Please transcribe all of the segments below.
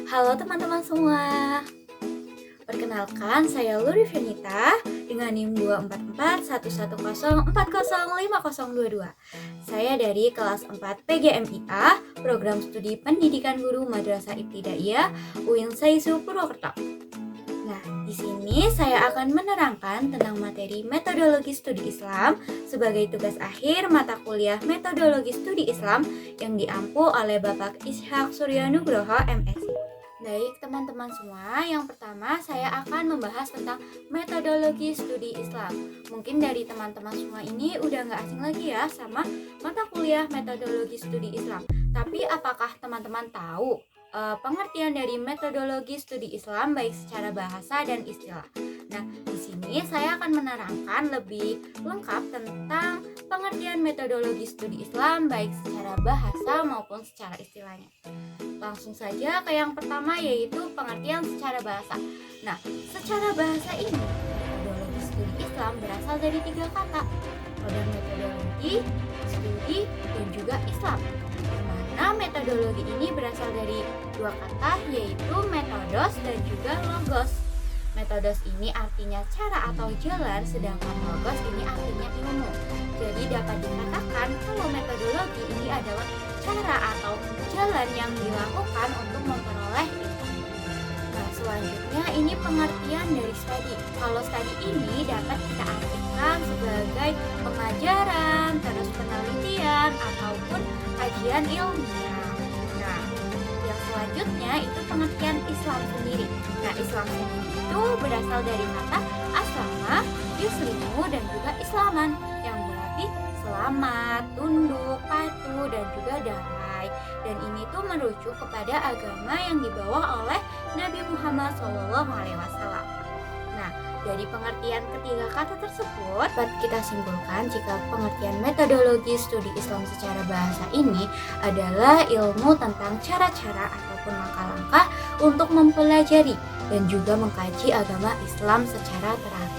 Halo teman-teman semua. Perkenalkan, saya Luri Venita dengan NIM 2441104050022. Saya dari kelas 4 PGMIA, Program Studi Pendidikan Guru Madrasah Ibtidaiyah UIN Saizu Purwokerto. Nah, di sini saya akan menerangkan tentang materi metodologi studi Islam sebagai tugas akhir mata kuliah metodologi studi Islam yang diampu oleh Bapak Ishak Suryanugroho MSI. Baik teman-teman semua, yang pertama saya akan membahas tentang metodologi studi Islam. Mungkin dari teman-teman semua ini udah gak asing lagi ya sama mata kuliah metodologi studi Islam. Tapi apakah teman-teman tahu pengertian dari metodologi studi Islam baik secara bahasa dan istilah? Nah, di sini saya akan menerangkan lebih lengkap tentang pengertian metodologi studi Islam baik secara bahasa maupun secara istilahnya. Langsung saja ke yang pertama, yaitu pengertian secara bahasa. Nah, secara bahasa ini, metodologi studi Islam berasal dari 3 kata, pada metodologi, studi, dan juga Islam. Dimana metodologi ini berasal dari 2 kata, yaitu metodos dan juga logos. Metodos ini artinya cara atau jalan, sedangkan logos ini artinya ilmu. Jadi dapat dikatakan kalau metodologi ini adalah cara atau jalan yang dilakukan untuk memperoleh ilmu. Nah, selanjutnya ini pengertian dari studi. Kalau studi ini dapat kita artikan sebagai pengajaran, terus penelitian, ataupun kajian ilmiah. Nah, yang selanjutnya itu pengertian Islam sendiri. Nah, Islam sendiri itu berasal dari kata aslama, yuslimu, dan juga islaman, yang berarti selamat, tunduk, patuh, dan juga damai. Dan ini tuh merujuk kepada agama yang dibawa oleh Nabi Muhammad SAW. Nah, dari pengertian ketiga kata tersebut, dapat kita simpulkan jika pengertian metodologi studi Islam secara bahasa ini adalah ilmu tentang cara-cara ataupun langkah-langkah untuk mempelajari dan juga mengkaji agama Islam secara teratur.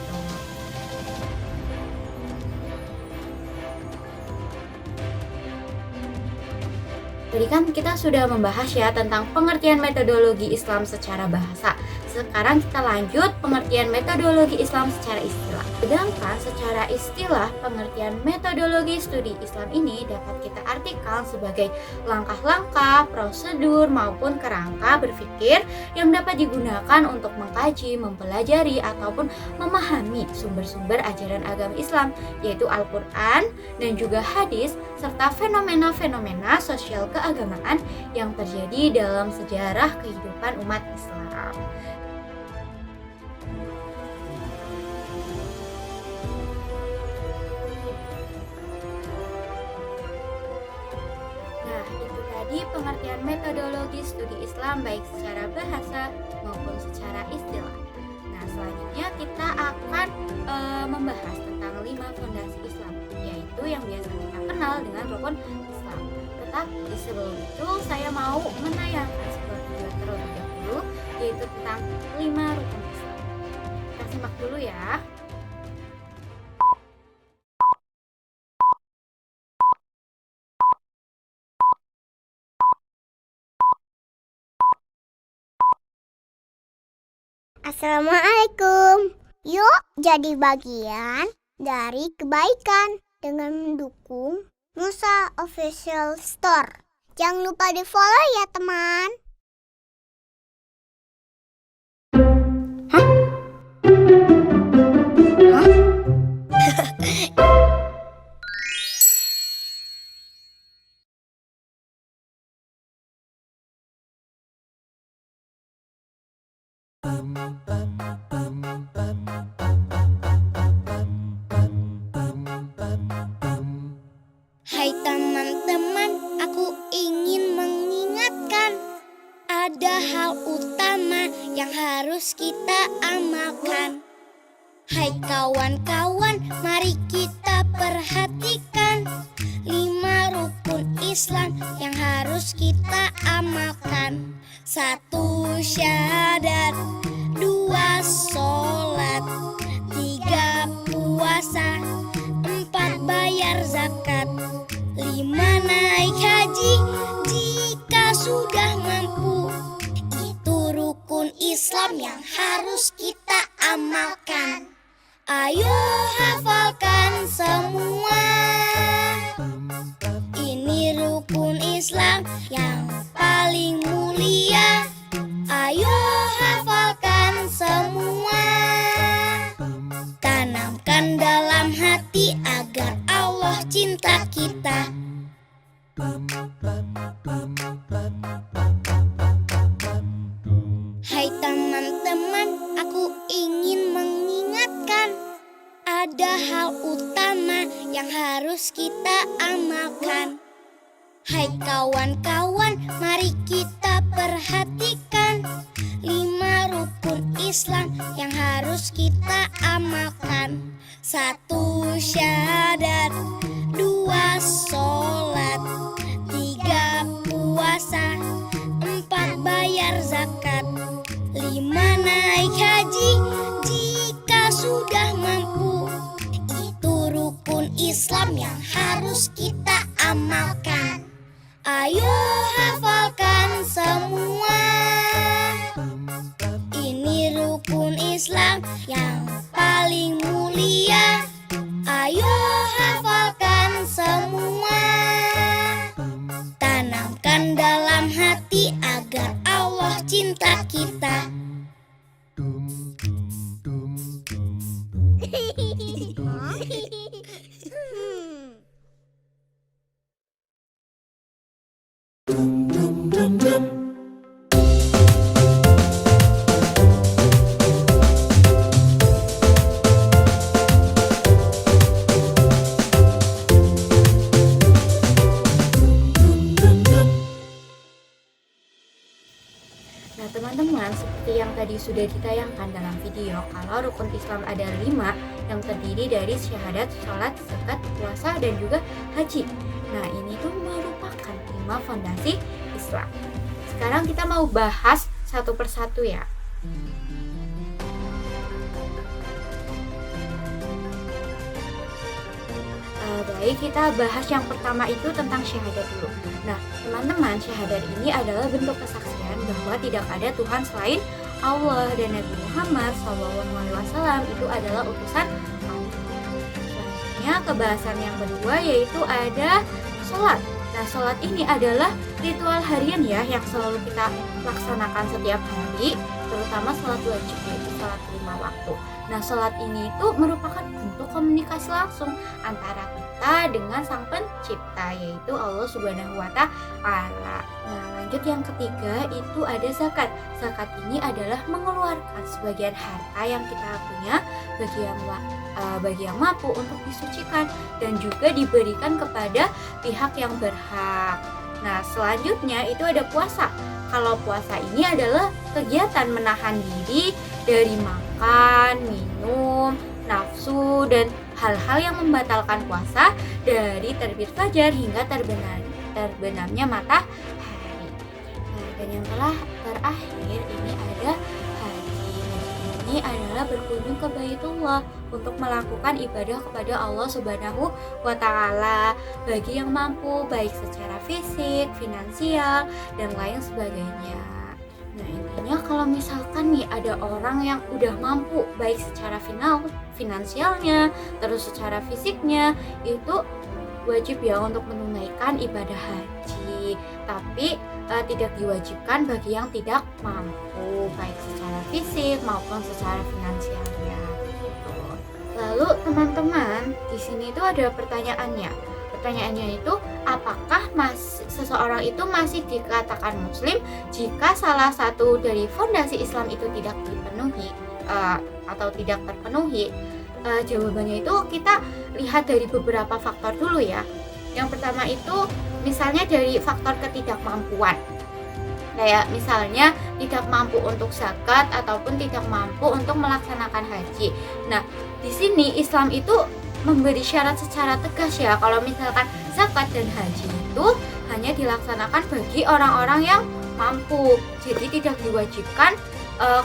Tadi kan kita sudah membahas ya tentang pengertian metodologi Islam secara bahasa. Sekarang kita lanjut pengertian metodologi Islam secara istilah. Sedangkan secara istilah, pengertian metodologi studi Islam ini dapat kita artikan sebagai langkah-langkah, prosedur, maupun kerangka berpikir yang dapat digunakan untuk mengkaji, mempelajari, ataupun memahami sumber-sumber ajaran agama Islam, yaitu Al-Quran dan juga hadis, serta fenomena-fenomena sosial keagamaan yang terjadi dalam sejarah kehidupan umat Islam. Nah, itu tadi pengertian metodologi studi Islam baik secara bahasa maupun secara istilah. Nah, selanjutnya kita akan membahas tentang 5 fondasi Islam, yaitu yang biasa kita kenal dengan rukun Islam. Tetapi sebelum itu saya mau menayangkan sebuah video terlebih dahulu, yaitu tentang 5 rukun Islam. Kita simak dulu ya. Assalamualaikum. Yuk jadi bagian dari kebaikan dengan mendukung Nusa Official Store. Jangan lupa di follow ya teman. Hai teman-teman, aku ingin mengingatkan ada hal utama yang harus kita amalkan. Hai kawan-kawan, mari kita perhatikan 5 rukun Islam yang harus kita amalkan. 1 syahadat, 2 sholat, 3 puasa, 4 bayar zakat, 5 naik haji jika sudah mampu. Islam yang harus kita amalkan. Ayo hafalkan semua. Ini rukun Islam yang paling mulia. Ayo hafalkan semua. Tanamkan dalam hati agar Allah cinta kita. Hai teman-teman, aku ingin mengingatkan ada hal utama yang harus kita amalkan. Hai kawan-kawan, mari kita perhatikan 5 rukun Islam yang harus kita amalkan. 1 syahadat, 2 sholat, 3 puasa, 4 bayar zakat, 5 naik haji jika sudah mampu. Itu rukun Islam yang harus kita amalkan. Ayo hafalkan semua. Ini rukun Islam yang paling mulia. Ayo hafalkan semua. Tanamkan dalam hati agar Allah cinta kita. Nah teman-teman, seperti yang tadi sudah ditayangkan dalam video, kalau rukun Islam ada 5 yang terdiri dari syahadat, sholat, zakat, puasa, dan juga haji. Nah ini tuh merupakan 5 fondasi Islam. Sekarang kita mau bahas satu persatu ya. Baik, kita bahas yang pertama itu tentang syahadat dulu. Nah, teman-teman, syahadat ini adalah bentuk kesaksian bahwa tidak ada Tuhan selain Allah dan Nabi Muhammad SAW itu adalah utusan Allah. Selanjutnya, kebahasan yang kedua yaitu ada sholat. Nah, sholat ini adalah ritual harian ya yang selalu kita laksanakan setiap hari, terutama sholat wajib yaitu sholat 5 waktu. Nah, sholat ini itu merupakan bentuk komunikasi langsung antara kita dengan Sang Pencipta yaitu Allah Subhanahu wa Ta'ala. Nah, lanjut yang ketiga itu ada zakat. Zakat ini adalah mengeluarkan sebagian harta yang kita punya bagi yang mampu untuk disucikan dan juga diberikan kepada pihak yang berhak. Nah, selanjutnya itu ada puasa. Kalau puasa ini adalah kegiatan menahan diri dari makan, minum, nafsu, dan hal-hal yang membatalkan puasa dari terbit fajar hingga terbenamnya matahari. Nah, dan yang terakhir ini ada haji. Ini adalah berkunjung ke Baitullah untuk melakukan ibadah kepada Allah Subhanahu wa Ta'ala bagi yang mampu, baik secara fisik, finansial, dan lain sebagainya. Nah, intinya kalau misalkan nih ada orang yang udah mampu baik secara finansialnya, terus secara fisiknya, itu wajib ya untuk menunaikan ibadah haji. Tapi tidak diwajibkan bagi yang tidak mampu baik secara fisik maupun secara finansialnya. Gitu. Lalu teman-teman, di sini tuh ada pertanyaannya. Pertanyaannya itu, apakah seseorang itu masih dikatakan muslim jika salah satu dari fondasi Islam itu tidak dipenuhi atau tidak terpenuhi? Jawabannya itu kita lihat dari beberapa faktor dulu ya. Yang pertama itu misalnya dari faktor ketidakmampuan. Kayak misalnya tidak mampu untuk zakat ataupun tidak mampu untuk melaksanakan haji. Nah, di sini Islam itu memberi syarat secara tegas ya, kalau misalkan zakat dan haji itu hanya dilaksanakan bagi orang-orang yang mampu. Jadi tidak diwajibkan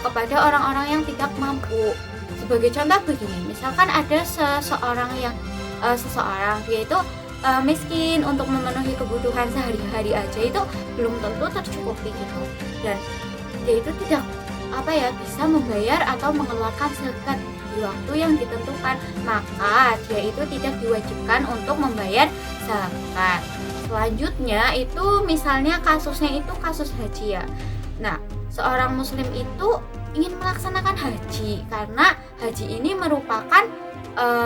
kepada orang-orang yang tidak mampu. Sebagai contoh begini, misalkan ada seseorang dia itu miskin, untuk memenuhi kebutuhan sehari-hari aja itu belum tentu tercukupi gitu, dan dia itu tidak bisa membayar atau mengeluarkan zakat di waktu yang ditentukan, maka dia itu tidak diwajibkan untuk membayar zakat. Selanjutnya itu misalnya kasusnya itu kasus haji ya. Nah, seorang muslim itu ingin melaksanakan haji karena haji ini merupakan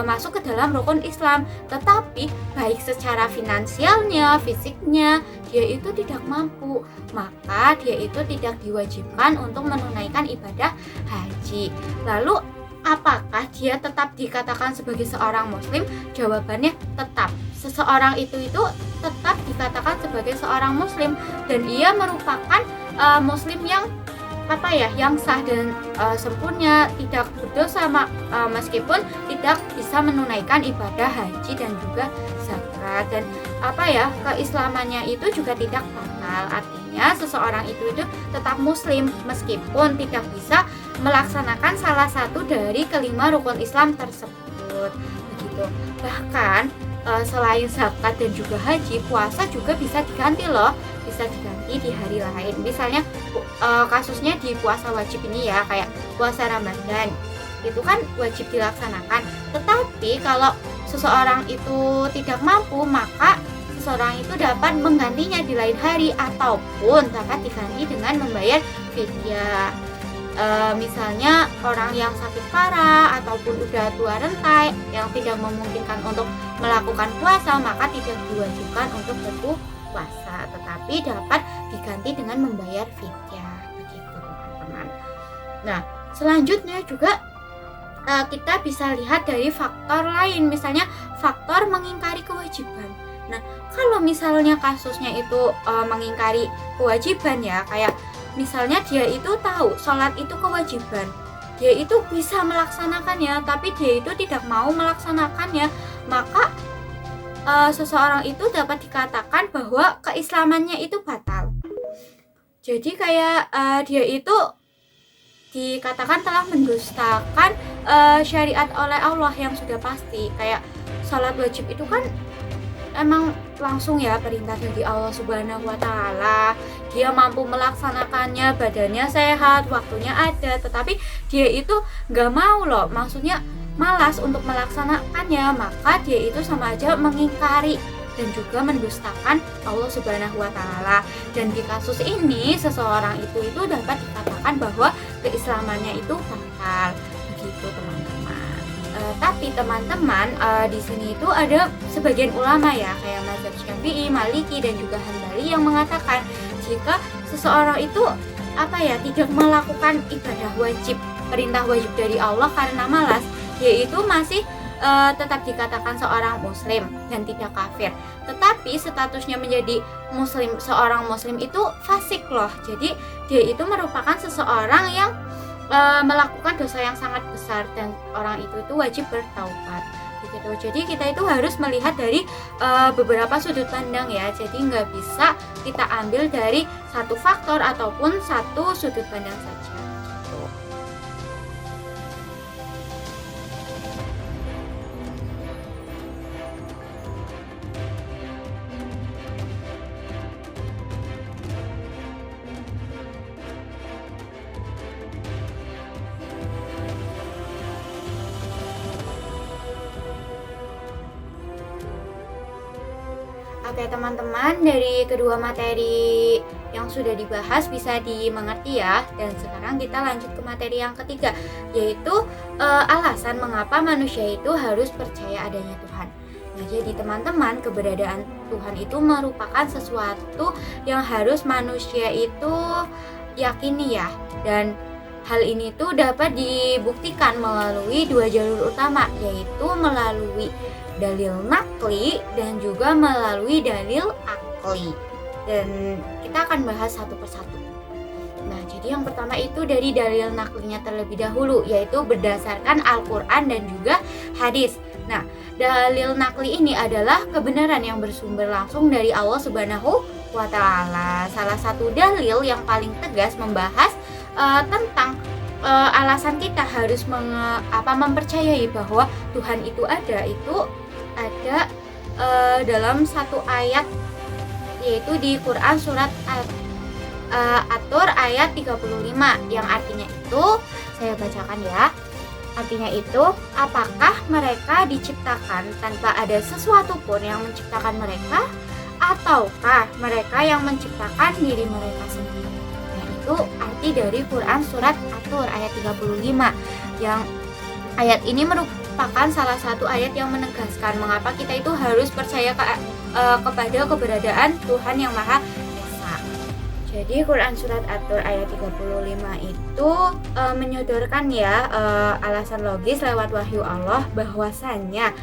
masuk ke dalam rukun Islam, tetapi baik secara finansialnya, fisiknya dia itu tidak mampu, maka dia itu tidak diwajibkan untuk menunaikan ibadah haji. Lalu apakah dia tetap dikatakan sebagai seorang muslim? Jawabannya tetap. Seseorang itu tetap dikatakan sebagai seorang muslim dan ia merupakan muslim yang yang sah dan sempurna, tidak berdosa meskipun tidak bisa menunaikan ibadah haji dan juga zakat. Dan keislamannya itu juga tidak batal. Artinya seseorang itu tetap muslim meskipun tidak bisa melaksanakan salah satu dari kelima rukun Islam tersebut. Begitu. Bahkan selain zakat dan juga haji, puasa juga bisa diganti loh, bisa diganti di hari lain. Misalnya kasusnya di puasa wajib ini ya, kayak puasa Ramadan itu kan wajib dilaksanakan, tetapi kalau seseorang itu tidak mampu, maka seseorang itu dapat menggantinya di lain hari ataupun dapat diganti dengan membayar fidyah. Misalnya orang yang sakit parah ataupun udah tua renta yang tidak memungkinkan untuk melakukan puasa, maka tidak diwajibkan untuk berpuasa, tetapi dapat diganti dengan membayar fidyah. Begitu teman-teman. Nah, selanjutnya juga kita bisa lihat dari faktor lain, misalnya faktor mengingkari kewajiban. Nah, kalau misalnya kasusnya itu mengingkari kewajiban ya, kayak misalnya dia itu tahu sholat itu kewajiban, dia itu bisa melaksanakannya, tapi dia itu tidak mau melaksanakannya, maka seseorang itu dapat dikatakan bahwa keislamannya itu batal. Jadi kayak dia itu dikatakan telah mendustakan syariat oleh Allah yang sudah pasti. Kayak sholat wajib itu kan emang langsung ya perintah dari Allah Subhanahu wa Ta'ala. Dia mampu melaksanakannya, badannya sehat, waktunya ada, tetapi dia itu gak mau loh, maksudnya malas untuk melaksanakannya, maka dia itu sama aja mengingkari dan juga mendustakan Allah Subhanahu wa Ta'ala. Dan di kasus ini seseorang itu dapat dikatakan bahwa keislamannya itu batal. Begitu teman-teman. Tapi teman-teman di sini itu ada sebagian ulama ya, kayak mazhab Syafi'i, Maliki dan juga Hambali yang mengatakan jika seseorang itu tidak melakukan ibadah wajib, perintah wajib dari Allah karena malas, yaitu masih tetap dikatakan seorang muslim dan tidak kafir. Tetapi statusnya menjadi muslim, seorang muslim itu fasik loh. Jadi dia itu merupakan seseorang yang melakukan dosa yang sangat besar dan orang itu wajib bertaubat. Begitu. Jadi kita itu harus melihat dari beberapa sudut pandang ya. Jadi nggak bisa kita ambil dari satu faktor ataupun satu sudut pandang saja. Oke teman-teman, dari kedua materi yang sudah dibahas bisa dimengerti ya. Dan sekarang kita lanjut ke materi yang ketiga, yaitu alasan mengapa manusia itu harus percaya adanya Tuhan. Nah, jadi teman-teman, keberadaan Tuhan itu merupakan sesuatu yang harus manusia itu yakini ya. Dan hal ini tuh dapat dibuktikan melalui dua jalur utama, yaitu melalui dalil nakli dan juga melalui dalil akli. Dan kita akan bahas satu persatu. Nah, jadi yang pertama itu dari dalil naklinya terlebih dahulu, yaitu berdasarkan Al-Quran dan juga hadis. Nah, dalil nakli ini adalah kebenaran yang bersumber langsung dari Allah Subhanahu wa Ta'ala. Salah satu dalil yang paling tegas membahas tentang alasan kita harus mempercayai bahwa Tuhan itu ada dalam satu ayat, yaitu di Quran surat Atur ayat 35 yang artinya itu, saya bacakan ya. Artinya itu, apakah mereka diciptakan tanpa ada sesuatu pun yang menciptakan mereka, ataukah mereka yang menciptakan diri mereka sendiri? Nah, itu arti dari Quran surat At-Tur ayat 35. Yang ayat ini merupakan salah satu ayat yang menegaskan mengapa kita itu harus percaya kepada keberadaan Tuhan yang Maha Esa. Jadi Quran surat At-Tur ayat 35 itu menyodorkan ya alasan logis lewat wahyu Allah bahwasannya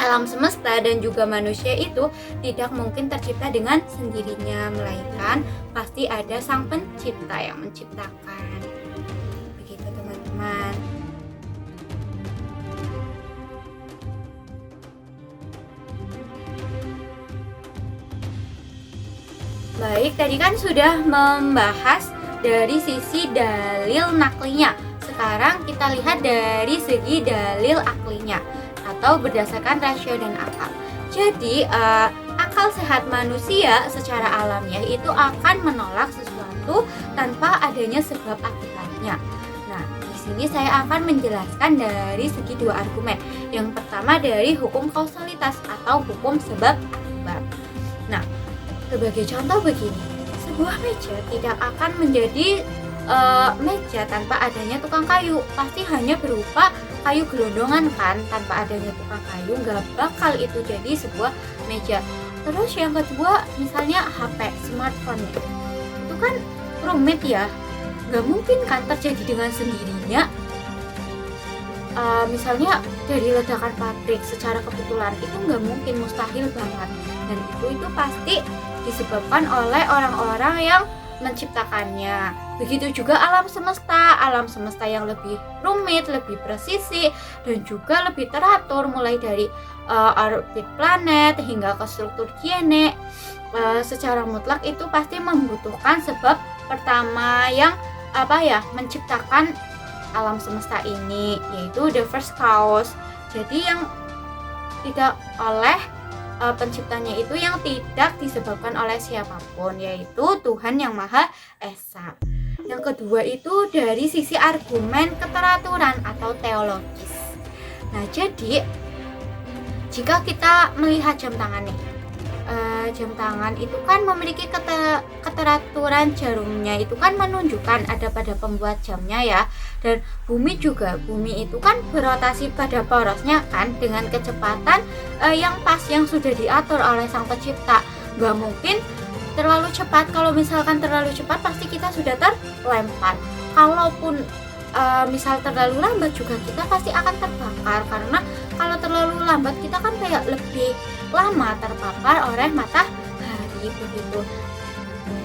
alam semesta dan juga manusia itu tidak mungkin tercipta dengan sendirinya, melainkan pasti ada sang pencipta yang menciptakan. Begitu teman-teman. Baik, tadi kan sudah membahas dari sisi dalil naklinya. Sekarang kita lihat dari segi dalil aklinya atau berdasarkan rasio dan akal. Jadi akal sehat manusia secara alamiah itu akan menolak sesuatu tanpa adanya sebab akibatnya. Nah, di sini saya akan menjelaskan dari segi dua argumen. Yang pertama dari hukum kausalitas atau hukum sebab akibat. Nah, sebagai contoh begini, sebuah meja tidak akan menjadi meja tanpa adanya tukang kayu. Pasti hanya berupa kayu gelondongan kan, tanpa adanya tukang kayu nggak bakal itu jadi sebuah meja. Terus yang kedua, misalnya HP, smartphone itu kan rumit ya, nggak mungkin kan terjadi dengan sendirinya. Misalnya dari ledakan pabrik secara kebetulan itu nggak mungkin, mustahil banget, dan itu pasti disebabkan oleh orang-orang yang menciptakannya. Begitu juga alam semesta yang lebih rumit, lebih presisi, dan juga lebih teratur, mulai dari orbit planet hingga ke struktur DNA. Secara mutlak itu pasti membutuhkan sebab pertama yang menciptakan alam semesta ini, yaitu the first cause. Jadi yang tidak oleh penciptanya itu yang tidak disebabkan oleh siapapun, yaitu Tuhan yang Maha Esa. Yang kedua itu dari sisi argumen keteraturan atau teologis. Nah, jadi jika kita melihat jam tangan nih, jam tangan itu kan memiliki keteraturan jarumnya itu kan menunjukkan ada pada pembuat jamnya ya. Dan bumi itu kan berotasi pada porosnya kan dengan kecepatan yang pas, yang sudah diatur oleh sang pencipta. Gak mungkin terlalu cepat. Kalau misalkan terlalu cepat pasti kita sudah terlempar. Kalaupun misal terlalu lambat juga kita pasti akan terbakar, karena kalau terlalu lambat kita kan kayak lebih lama terpapar oleh matahari begitu.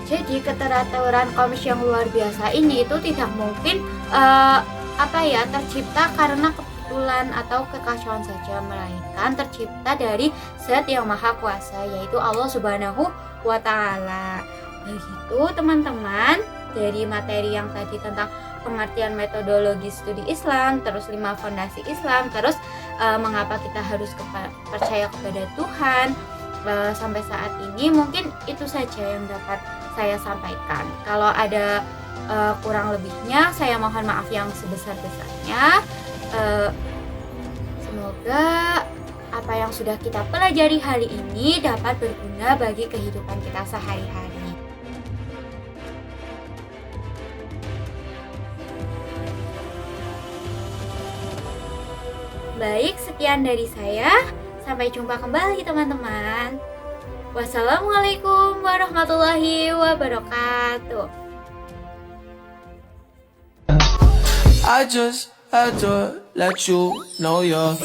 Jadi keteraturan kosmos yang luar biasa ini itu tidak mungkin tercipta karena kebetulan atau kekacauan saja, melainkan tercipta dari Zat yang Maha Kuasa, yaitu Allah Subhanahu wa Ta'ala. Begitu teman-teman, dari materi yang tadi tentang pengertian metodologi studi Islam, terus 5 fondasi Islam, terus mengapa kita harus percaya kepada Tuhan. Sampai saat ini mungkin itu saja yang dapat saya sampaikan. Kalau ada kurang lebihnya saya mohon maaf yang sebesar-besarnya. Semoga apa yang sudah kita pelajari hari ini dapat berguna bagi kehidupan kita sehari-hari. Baik, sekian dari saya. Sampai jumpa kembali teman-teman. Wassalamualaikum warahmatullahi wabarakatuh. I just had to let you know you're